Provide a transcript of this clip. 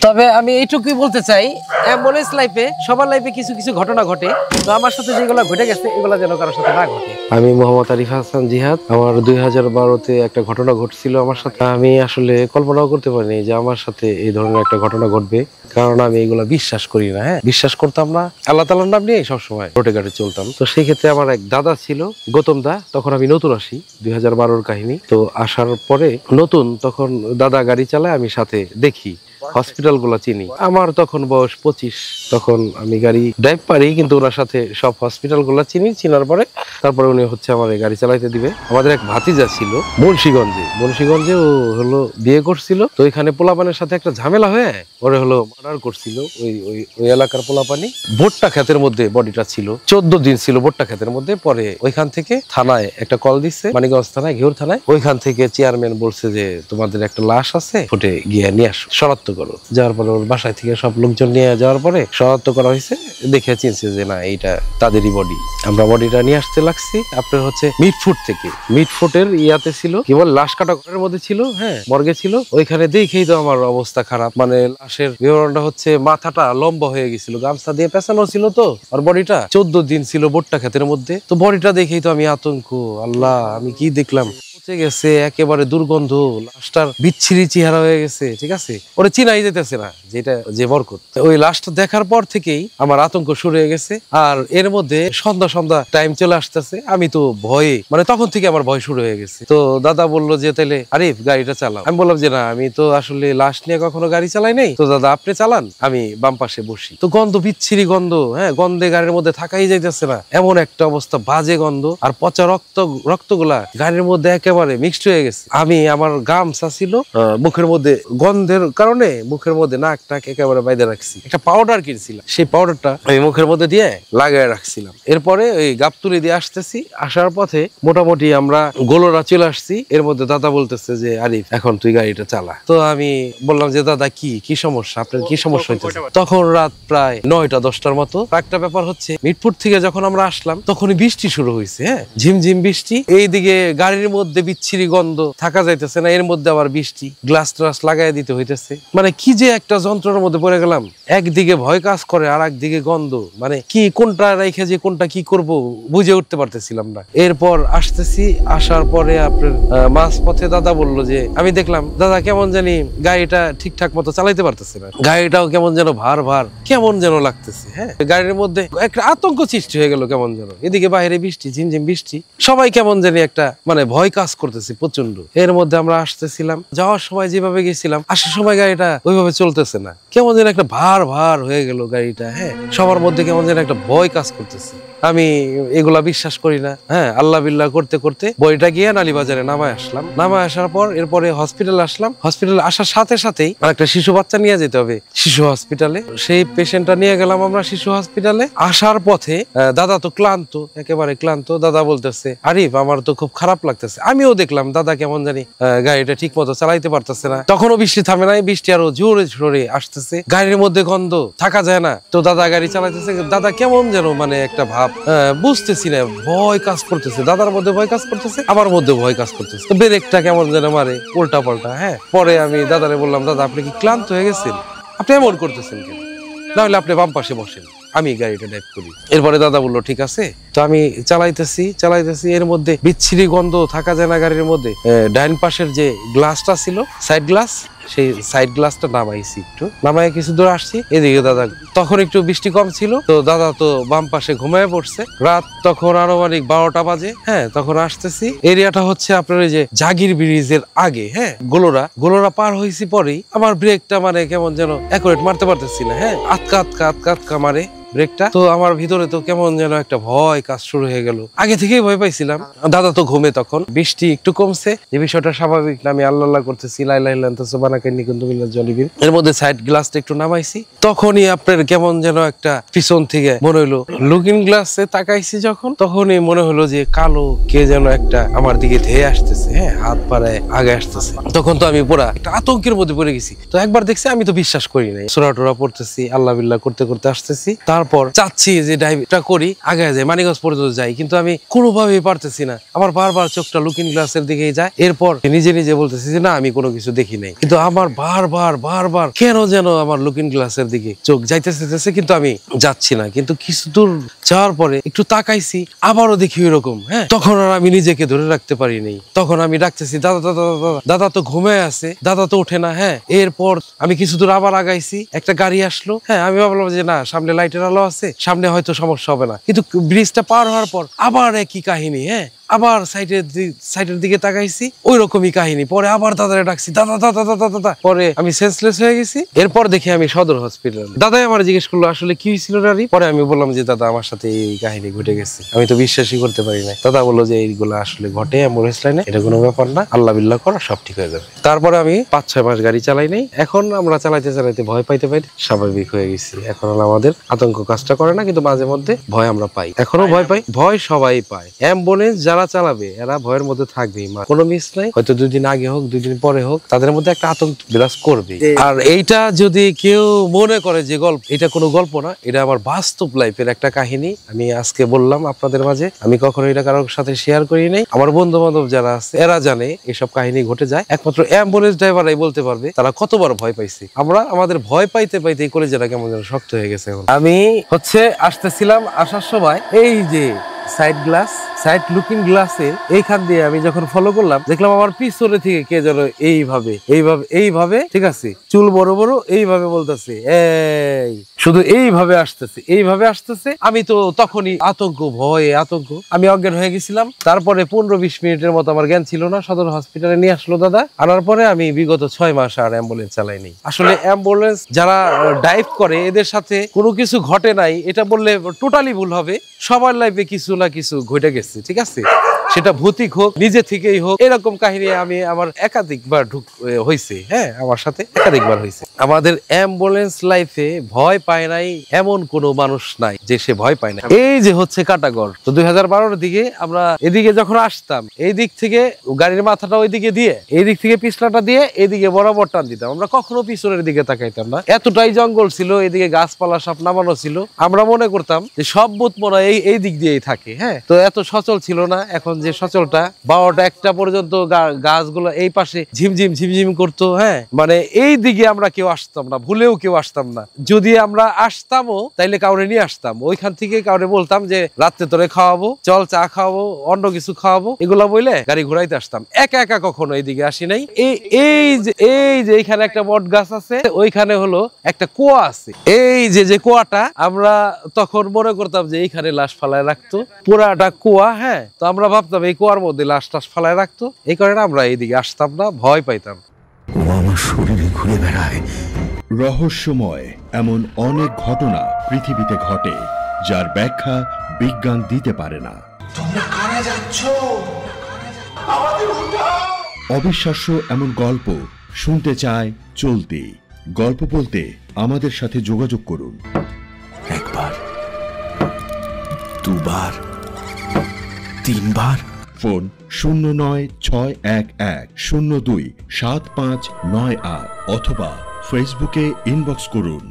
তবে আমি এইটুকুই বলতে চাই, অ্যাম্বুলেন্স লাইফে সবার লাইফে কিছু কিছু ঘটনা ঘটে, তো আমার সাথে যেগুলো ঘটে গেছে এগুলো যেন কারোর সাথে না ঘটে। আমি মোহাম্মদ আরিফ হাসান জিহাদ। আমার 2012-তে একটা ঘটনা ঘটছিল আমার সাথে। আমি আসলে কল্পনাও করতে পারিনি যে আমার সাথে এই ধরনের একটা ঘটনা ঘটবে, কারণ আমি এগুলো বিশ্বাস করি না। বিশ্বাস করতাম না, আল্লাহ তাআলার নাম নিয়ে সবসময় রোটে ঘাটে চলতাম। তো সেই ক্ষেত্রে আমার এক দাদা ছিল, গৌতম দা। তখন আমি নতুন আসি, 2012-র কাহিনী। তো আসার পরে নতুন, তখন দাদা গাড়ি চালায়, আমি সাথে দেখি হসপিটাল গুলা চিনি। আমার তখন বয়স 25, তখন আমি গাড়ি ড্রাইভ পারি, কিন্তু ওনার সাথে সব হসপিটাল গুলা চিনি। চিনার পরে তারপরে উনি হচ্ছে আমার গাড়ি চালাইতে দিবে। আমাদের এক ভাতিজা ছিল মুন্সিগঞ্জে, ও হলো বিয়ে করছিল। তো ওইখানে পোলাপানের সাথে একটা ঝামেলা হয়ে ওরে হলো মার্ডার করছিল ওই এলাকার পোলাপানি। ভুট্টা ক্ষেতের মধ্যে বডিটা ছিল, 14 দিন ছিল ভুট্টা ক্ষেতের মধ্যে। পরে ওইখান থেকে থানায় একটা কল দিচ্ছে, মানিকগঞ্জ থানায়, ঘিওর থানায়। ওইখান থেকে চেয়ারম্যান বলছে যে তোমাদের একটা লাশ আছে, ফুটে গিয়ে নিয়ে আসো, শনাক্ত করো। যাওয়ার পরে ওর বাসায় থেকে সব লোকজন নিয়ে যাওয়ার পরে শনাক্ত করা হয়েছে, দেখে চিনছে যে না, এইটা তাদেরই বডি। আমরা বডিটা নিয়ে আসতে লাগছি আপনার হচ্ছে মিটফুট থেকে। মিটফুটের ইয়াতে ছিল, কি বল, লাশ কাটা ঘরের মধ্যে ছিল, মর্গে ছিল। ওইখানে দেখেই তো আমার অবস্থা খারাপ। মানে লাশের বিবরণটা হচ্ছে মাথাটা লম্বা হয়ে গেছিল, গামছা দিয়ে পেঁচানো ছিল। তো আর বডিটা 14 দিন ছিল ভুট্টা ক্ষেতের মধ্যে। তো বডিটা দেখেই তো আমি আতঙ্ক, আল্লাহ আমি কি দেখলাম, পচে গেছে একেবারে, দুর্গন্ধ, লাশটার বিচ্ছিরি চেহারা হয়ে গেছে। ঠিক আছে, ওরে চিনাই যেতেছে না যেটা যে বরকত। ওই লাশটা দেখার পর থেকেই আমার আতঙ্ক শুরু হয়ে গেছে। আর এর মধ্যে সন্ধ্যা টাইম চলে আসতেছে, আমি তো ভয়ে, মানে তখন থেকে আমার ভয় শুরু হয়ে গেছে। তো দাদা বললো যে তাহলে আরিফ গাড়িটা চালাও। আমি বললাম যে না, আমি তো আসলে লাশ নিয়ে কখনো গাড়ি চালাই নাই, তো দাদা আপনি চালান, আমি বাম পাশে বসি। তো গন্ধ, বিচ্ছিরি গন্ধ, গন্ধে গাড়ির মধ্যে থাকাই যাইতেছে না, এমন একটা অবস্থা, বাজে গন্ধ। আর পচা রক্তগুলা গাড়ির মধ্যে একেবারে মিক্সড হয়ে গেছে। আমি, আমার গামছা ছিল মুখের মধ্যে, গন্ধের কারণে মুখের মধ্যে নাক টাক একেবারে বাইরে রাখছি। একটা পাউডার কিনছিলাম, সেই পাউডারটা আমি মুখের মধ্যে দিয়ে লাগাই রাখছিলাম। এরপরে ওই গাবতুলি দিয়ে আসতেছি, আসার পথে মোটামুটি আমরা গোলরা চলে আসছি। এর মধ্যে দাদা বলতেছে যে আরিফ এখন তুই গাড়িটা চালা। তো আমি বললাম যে দাদা কি সমস্যা, আপনার কি সমস্যা হইতেছে? তখন রাত প্রায় 9টা-10টার মতো। একটা ব্যাপার হচ্ছে, মিটফুট থেকে যখন আমরা আসলাম তখনই বৃষ্টি শুরু হয়েছে, ঝিমঝিম বৃষ্টি। এইদিকে গাড়ির মধ্যে বিচ্ছিরি গন্ধ, থাকা যাইতেছে না, এর মধ্যে আবার বৃষ্টি, গ্লাস ট্লাস লাগাই দিতে হইতেছে। মানে কি যে একটা যন্ত্রণার মধ্যে পড়ে গেলাম। একদিকে ভয় কাজ করে, আর একদিকে গন্ধ, মানে কি কোনটা রেখে যে কোনটা কি করব বুঝে উঠতে পারতেছিলাম না। এরপর আসতেছি, আসার পরে আপনার মাঝ পথে দাদা বলল যে, আমি দেখলাম দাদা কেমন জানি গাড়িটা ঠিকঠাক মতো চালাইতে পারতেছে না, গাড়িটাও কেমন যেন ভার কেমন যেন লাগতেছে। গাড়ির মধ্যে একটা আতঙ্ক সৃষ্টি হয়ে গেল কেমন যেন। এদিকে বাইরে বৃষ্টি, ঝিমঝিম বৃষ্টি, সবাই কেমন জানি একটা মানে ভয় কাজ করতেছে প্রচন্ড। এর মধ্যে আমরা আসতেছিলাম, যাওয়ার সময় যেভাবে গেছিলাম, আসার সময় গাড়িটা ওইভাবে চলতেছে না, কেমন যেন একটা ভার হয়ে গেল গাড়িটা। সবার মধ্যে কেমন যেন একটা ভয় কাজ করতেছে। আমি এগুলা বিশ্বাস করি না। আল্লাহ বিল্লাহ করতে করতে বইটা গিয়ে নালিবাজারে নামায় আসলাম। নামায় আসার পর এরপরে হসপিটালে আসলাম। হসপিটালে আসার সাথে সাথেই একটা শিশু বাচ্চা নিয়ে যেতে হবে শিশু হসপিটালে। সেই পেশেন্টটা নিয়ে গেলাম আমরা শিশু হসপিটালে। আসার পথে দাদা তো ক্লান্ত, একেবারে ক্লান্ত। দাদা বলতেছে আরিফ আমার তো খুব খারাপ লাগতেছে। আমিও দেখলাম দাদা কেমন জানি গাড়িটা ঠিক মতো চালাইতে পারতেছে না। তখনও বৃষ্টি থামে নাই, বৃষ্টি আরো জোরে জোরে আসতেছে, গাড়ির মধ্যে গন্ধ, থাকা যায় না। তো দাদা গাড়ি চালাইতেছে, দাদা কেমন যেন মানে একটা ভাব, বুঝতেছি না, ভয় কাজ করতেছে। দাদার মধ্যে ভয় কাজ করতেছে, আমার মধ্যে ভয় কাজ করতেছে। তো ব্রেকটা কেমন যেন মারে উল্টা পাল্টা। পরে আমি দাদারে বললাম, দাদা আপনি কি ক্লান্ত হয়ে গেছেন? আপনি এমন করতেছেন কেন? না হলে আপনি বাম পাশে বসেন, আমি গাড়িটা ড্রাইভ করি। এরপরে দাদা বললো ঠিক আছে। তো আমি চালাইতেছি, এর মধ্যে বিচ্ছিরি গন্ধ, থাকা যায় না গাড়ির মধ্যে। ডাইন পাশের যে গ্লাসটা ছিল, সাইড গ্লাস, সেই সাইড গ্লাসটা নামাইছি, একটু নামাই কিছু দূর আসছি। এদিকে দাদা, তখন একটু বৃষ্টি কম ছিল, তো দাদা তো বাম পাশে ঘুমায় পড়ছে। রাত তখন আনুমানিক 12টা বাজে। তখন আসতেছি, এরিয়াটা হচ্ছে আপনার ওই যে জাগির ব্রিজের আগে। গোলরা পার হয়েছি পরেই আমার ব্রেকটা মানে কেমন যেন অ্যাকুরেট মারতে পারতেছি না। আটকা মারে ব্রেকটা। তো আমার ভিতরে তো কেমন যেন একটা ভয় কাজ শুরু হয়ে গেল। আগে থেকেই ভয় পাইছিলাম। দাদা তো ঘুমে, তখন বৃষ্টি একটু কমছে, যে বিষয়টা স্বাভাবিক না। আমি আল্লাহ করতেছি, লা ইলাহা ইল্লা আনতা সুবহানাকা ইন্নী কুনতু মিনাজ জালিমিন। এর মধ্যে সাইড গ্লাসটা একটু নামাইছি, তখনই আপনার কেমন যেন একটা পিছন থেকে মনে হলো, লুকিং গ্লাসে তাকাইছি যখন, তখনই মনে হলো যে কালো কে যেন একটা আমার দিকে ধেয়ে আসতেছে, হাত পাড়ায় আগে আসতেছে। তখন তো আমি পুরা একটা আতঙ্কের মধ্যে পড়ে গেছি। তো একবার দেখছি, আমি তো বিশ্বাস করি নাই, সূরা টুরা পড়তেছি, আল্লাহ বিল্লাহ করতে করতে আসতেছি। তার তারপর চাচ্ছি যে ড্রাইভটা করি, আগে যাই, মানিকগঞ্জ পর্যন্ত যাই, কিন্তু আমি কোনোভাবেই পারতেছি না। আমার বারবার চোখটা লুকিং গ্লাসের দিকেই যায়। এরপর নিজে নিজে বলতেছি যে না, আমি কোনো কিছু দেখি নাই, কিন্তু আমার বারবার কেন যেন আমার লুকিং গ্লাসের দিকে চোখ যাইতেছে, কিন্তু আমি যাচ্ছি না। কিন্তু কিছু দূর যাওয়ার পরে একটু তাকাইছি, আবারও দেখি ওইরকম। হ্যাঁ, তখন আর আমি নিজেকে ধরে রাখতে পারিনি। তখন আমি ডাকতেছি, দাদা দাদা দাদা। দাদা তো ঘুমায় আছে, দাদা তো ওঠে না। হ্যাঁ, এরপর আমি কিছু দূর আবার আগাইছি, একটা গাড়ি আসলো। হ্যাঁ, আমি ভাবলাম যে না, সামনে লাইটের আলো আছে, সামনে হয়তো সমস্যা হবে না। কিন্তু ব্রিজটা পার হওয়ার পর আবার একই কাহিনী। হ্যাঁ, আবার সাইডের দিকে তাকাইছি, ওই রকমই কাহিনী। পরে আবার দাদারে ডাকছি, দাদা দাদা দাদা দাদা। পরে আমি সেন্সলেস হয়ে গেছি। এরপর দেখি আমি সদর হসপিটাল। দাদাই আমার জিজ্ঞেস করলো আসলে কি হয়েছিল নারী। পরে আমি বললাম যে দাদা, আমার সাথে এই কাহিনী ঘটে গেছে। আমি তো বিশ্বাসই করতে পারি না। দাদা বললো যে এইগুলো আসলে ঘটে অ্যাম্বুলেন্স লাইনে, এটা কোনো ব্যাপার না, আল্লাহ বিল্লাহ করো, সব ঠিক হয়ে যাবে। তারপরে আমি 5-6 মাস গাড়ি চালাই নাই। এখন আমরা চালাইতে ভয় পাইতে স্বাভাবিক হয়ে গেছি। এখন আমাদের আতঙ্ক কাজটা করে না, কিন্তু মাঝে মধ্যে ভয় আমরা পাই, এখনো ভয় পাই। ভয় সবাই পায়। অ্যাম্বুলেন্স যারা চালাবে এরা ভয়ের মধ্যে থাকবেই, কোনো মিস নাই। হয়তো 2 দিন আগে হোক 2 দিন পরে হোক, তাদের মধ্যে একটা আতঙ্ক বিরাজ করবে। আর এইটা যদি কেউ মনে করে যে গল্প, এটা কোনো গল্প না, এটা আমার বাস্তব লাইফের একটা কাহিনী। আমি আজকে বললাম আপনাদের মাঝে। আমি কখনো এটা কারোর সাথে শেয়ার করি নাই। আমার বন্ধু বান্ধব যারা আছে এরা জানে এসব কাহিনী ঘটে যায়। একমাত্র অ্যাম্বুলেন্স ড্রাইভাররাই বলতে পারবে তারা কতবার ভয় পাইছে। আমরা আমাদের ভয় পাইতে কলেজেরা কেমন যেন শক্ত হয়ে গেছে। আমি আসতেছিলাম, আসার সময় এই যে সাইড লুকিং গ্লাসে এইখান দিয়ে আমি যখন ফলো করলাম, দেখলাম আমার পিছনে থেকে কে যেন এইভাবে ঠিক আছে, চুল বড় বড় এইভাবে বলতেছে, এই শুধু এইভাবে আসতেছে। আমি তো তখনই ভয়ে আমি অজ্ঞান হয়ে গেছিলাম। তারপরে 15-20 মিনিটের মতো আমার জ্ঞান ছিল না। সদর হসপিটালে নিয়ে আসলো দাদা। আনার পরে আমি বিগত 6 মাস আর অ্যাম্বুলেন্স চালাইনি। আসলে অ্যাম্বুলেন্স যারা ড্রাইভ করে এদের সাথে কোনো কিছু ঘটে নাই এটা বললে টোটালি ভুল হবে। সবার লাইফে কিছু না কিছু ঘটে গেছে, ঠিক আছে, সেটা ভৌতিক হোক, নিজে থেকেই হোক। এরকম কাহিনী আমার একাধিকবার হয়েছে। হ্যাঁ, আমার সাথে একাধিকবার হয়েছে। আমাদের অ্যাম্বুলেন্স লাইফে ভয় পায় নাই এমন কোনো মানুষ নাই যে সে ভয় পায় না। এই যে হচ্ছে কাটাগড়, তো 2012-এর দিকে আমরা এদিকে যখন আসতাম, এই দিক থেকে গাড়ির মাথাটা ওইদিকে দিয়ে, এই দিক থেকে পিছলাটা দিয়ে এদিকে বরাবর টান দিতাম। আমরা কখনো পিছনের দিকে তাকাইতাম না। এতটাই জঙ্গল ছিল, এদিকে গাছপালা সব নামানো ছিল। আমরা মনে করতাম যে সব বুত মনে এই দিক দিয়েই থাকে। হ্যাঁ, তো এত সচল ছিল না। এখন যে সচলটা, 12টা-1টা পর্যন্ত গাছগুলো এই পাশে ঝিমঝিম করতো। হ্যাঁ, মানে এই দিকে আমরা কেউ আসতাম না, ভুলেও কেউ আসতাম না। যদি আমরা আসতামও তাইলে কাউরে নিয়ে আসতাম। ওইখান থেকে কাউরে বলতাম যে রাত্রে তোরে খাওয়াবো, চল চা খাওয়াবো, অন্য কিছু খাওয়াবো, এগুলা বলে গাড়ি ঘুরাইতে আসতাম। একা কখনো এইদিকে আসি নাই। এই যে এইখানে একটা বট গাছ আছে, ওইখানে হলো একটা কুয়া আছে। এই যে কুয়াটা, আমরা তখন মনে করতাম যে এইখানে লাশ ফালায় রাখতো, পুরাটা কুয়া। হ্যাঁ, তো আমরা ভাবতাম এই কুয়ার মধ্যে লাশ টাশ ফালায় রাখতো। এই কারণে আমরা এইদিকে আসতাম না, ভয় পাইতাম। ও আমার শরীরে ঘুরে বেড়ায়। রহস্যময় এমন অনেক ঘটনা পৃথিবীতে ঘটে, যার ব্যাখ্যা বিজ্ঞান দিতে পারে না। তোমরা কারা যাচ্ছ? আমাদের উঠাও। অবিশ্বাস্য এমন গল্প শুনতে চায় চলতি। গল্প বলতে আমাদের সাথে যোগাযোগ করুন। 1 বার, 2 বার, 3 বার। ফোন 0961102759 অথবা ফেসবুকে ইনবক্স করুন।